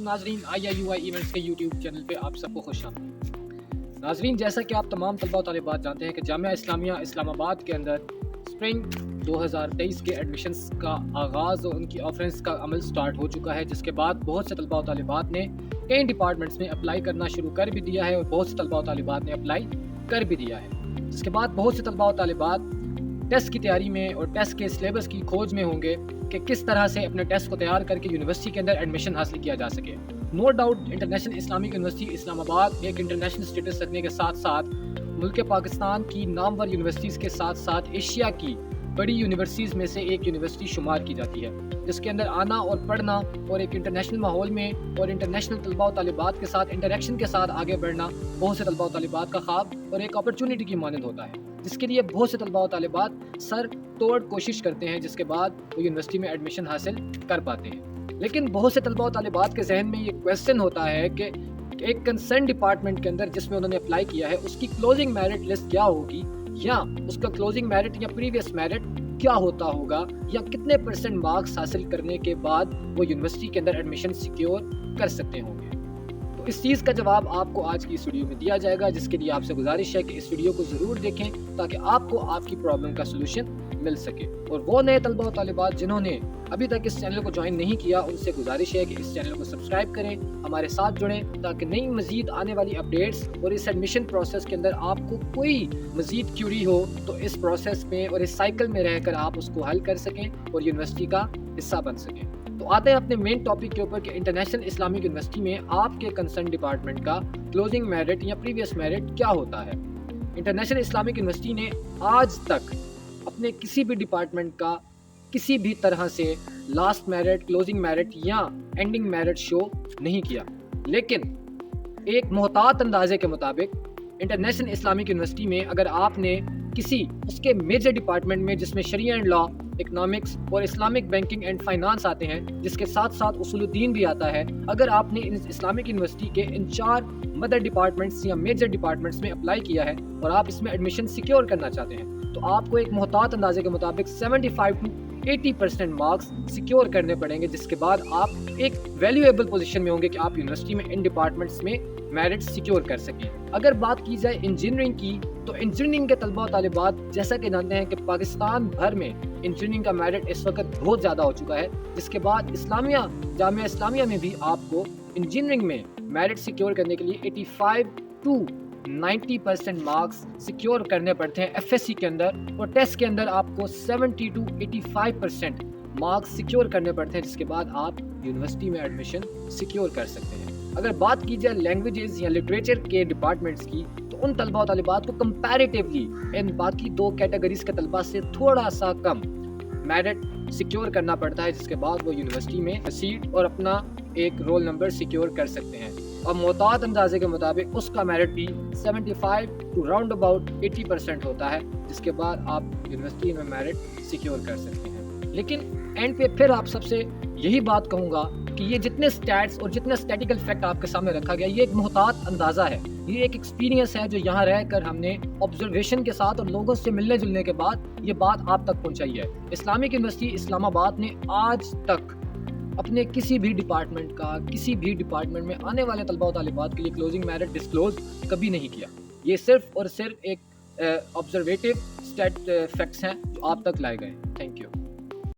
ناظرین IIUI events کے YouTube channel پہ آپ سب کو خوش آمدید۔ ناظرین، جیسا کہ آپ تمام طلباء و طالبات جانتے ہیں کہ جامعہ اسلامیہ اسلام آباد کے اندر اسپرنگ 2023 کے ایڈمیشنز کا آغاز اور ان کی آفرنس کا عمل سٹارٹ ہو چکا ہے، جس کے بعد بہت سے طلباء و طالبات نے کئی ڈپارٹمنٹس میں اپلائی کرنا شروع کر بھی دیا ہے اور بہت سے طلباء و طالبات نے اپلائی کر بھی دیا ہے، جس کے بعد بہت سے طلباء و طالبات ٹیسٹ کی تیاری میں اور ٹیسٹ کے سلیبس کی کھوج میں ہوں گے کہ کس طرح سے اپنے ٹیسٹ کو تیار کر کے یونیورسٹی کے اندر ایڈمیشن حاصل کیا جا سکے۔ No doubt international Islamic university Islamabad ایک انٹرنیشنل اسٹیٹس رکھنے کے ساتھ ساتھ ملک پاکستان کی نامور یونیورسٹیز کے ساتھ ساتھ ایشیا کی بڑی یونیورسٹیز میں سے ایک یونیورسٹی شمار کی جاتی ہے، جس کے اندر آنا اور پڑھنا اور ایک انٹرنیشنل ماحول میں اور انٹرنیشنل طلباء و طالبات کے ساتھ انٹریکشن کے ساتھ آگے بڑھنا بہت سے طلباء و طالبات کا خواب اور ایک اپرچونٹی کی مانند ہوتا ہے، جس کے لیے بہت سے طلباء و طالبات سر توڑ کوشش کرتے ہیں، جس کے بعد وہ یونیورسٹی میں ایڈمیشن حاصل کر پاتے ہیں۔ لیکن بہت سے طلباء و طالبات کے ذہن میں یہ کویسچن ہوتا ہے کہ ایک کنسرن ڈپارٹمنٹ کے اندر جس میں انہوں نے اپلائی کیا ہے اس کی کلوزنگ میرٹ لسٹ کیا ہوگی، یا اس کا کلوزنگ میرٹ یا پریویس میرٹ کیا ہوتا ہوگا، یا کتنے پرسنٹ مارکس حاصل کرنے کے بعد وہ یونیورسٹی کے اندر ایڈمیشن سیکیور کر سکتے ہوں گے۔ تو اس چیز کا جواب آپ کو آج کی اس ویڈیو میں دیا جائے گا، جس کے لیے آپ سے گزارش ہے کہ اس ویڈیو کو ضرور دیکھیں تاکہ آپ کو آپ کی پرابلم کا سولوشن مل سکے۔ اور وہ نئے طلباء و طالبات جنہوں نے ابھی تک اس چینل کو جوائن نہیں کیا، ان سے گزارش ہے کہ اس چینل کو سبسکرائب کریں، ہمارے ساتھ جڑیں تاکہ نئی مزید آنے والی اپڈیٹس اور اس ایڈمیشن پروسیس کے اندر آپ کو کوئی مزید کیوری ہو تو اس پروسیس میں اور اس سائیکل میں رہ کر آپ اس کو حل کر سکیں اور یونیورسٹی کا حصہ بن سکیں۔ تو آتے ہیں اپنے مین ٹاپک کے اوپر کہ انٹرنیشنل اسلامک یونیورسٹی میں آپ کے کنسرن ڈپارٹمنٹ کا کلوزنگ میرٹ یا پریویس میرٹ کیا ہوتا ہے۔ انٹرنیشنل اسلامک یونیورسٹی نے آج تک اپنے کسی بھی ڈپارٹمنٹ کا کسی بھی طرح سے لاسٹ میرٹ، کلوزنگ میرٹ یا اینڈنگ میرٹ شو نہیں کیا، لیکن ایک محتاط اندازے کے مطابق انٹرنیشنل اسلامک یونیورسٹی میں اگر آپ نے کسی اس کے میجر ڈپارٹمنٹ میں جس میں شریعہ اینڈ لا، اکنامکس اور اسلامک بینکنگ اینڈ فائنانس آتے ہیں، جس کے ساتھ ساتھ اصول الدین بھی آتا ہے، اگر آپ نے اسلامک یونیورسٹی کے ان 4 مدر ڈپارٹمنٹس یا میجر ڈپارٹمنٹس میں اپلائی کیا ہے اور آپ اس میں ایڈمیشن سیکیور کرنا چاہتے ہیں، تو آپ کو ایک محتاط اندازے کے مطابق 75 to 80% مارکس سیکیور کرنے پڑیں گے، جس کے بعد آپ ایک ویلیویبل پوزیشن میں ہوں گے کہ آپ یونیورسٹی میں ان ڈپارٹمنٹس میں میرٹ سیکیور کر سکیں۔ اگر بات کی جائے انجینئرنگ کی، تو انجینئرنگ کے طلباء و طالبات جیسا کہ جانتے ہیں کہ پاکستان بھر میں انجینئرنگ کا میرٹ اس وقت بہت زیادہ ہو چکا ہے، جس کے بعد جامعہ اسلامیہ میں بھی آپ کو انجینئرنگ میں میرٹ سیکیور کرنے کے لیے 85 to 90% مارکس سیکیور کرنے پڑتے ہیں FSC کے اندر، اور ٹیسٹ کے اندر آپ کو 70 to 85% مارکس سیکیور کرنے پڑتے ہیں، جس کے بعد آپ یونیورسٹی میں ایڈمیشن سیکیور کر سکتے ہیں۔ اگر بات کی جائے لینگویجز یا لٹریچر کے ڈپارٹمنٹس کی، تو ان طلباء و طالبات کو کمپیریٹیولی ان باقی 2 کیٹیگریز کے طلباء سے تھوڑا سا کم میرٹ سیکیور کرنا پڑتا ہے، جس کے بعد وہ یونیورسٹی میں سیٹ اور اپنا ایک رول نمبر سیکیور کر سکتے ہیں۔ اور محتاط اندازے کے مطابق اس کا میرٹ بھی 75 to راؤنڈ اباؤٹ 80% ہوتا ہے، جس کے بعد آپ یونیورسٹی میں میرٹ سیکیور کر سکتے ہیں۔ لیکن اینڈ پہ پھر آپ سب سے یہی بات کہوں گا کہ یہ جتنے سٹیٹس اور جتنے اسٹیٹیکل فیکٹ آپ کے سامنے رکھا گیا، یہ ایک محتاط اندازہ ہے، یہ ایک ایکسپیرینس ہے جو یہاں رہ کر ہم نے آبزرویشن کے ساتھ اور لوگوں سے ملنے جلنے کے بعد یہ بات آپ تک پہنچائی ہے۔ اسلامک یونیورسٹی اسلام آباد نے آج تک اپنے کسی بھی ڈپارٹمنٹ میں آنے والے طلباء و طالبات کے لیے کلوزنگ میرٹ ڈسکلوز کبھی نہیں کیا۔ یہ صرف اور صرف ایک آبزرویٹو فیکٹس ہیں جو آپ تک لائے گئے۔ Thank you.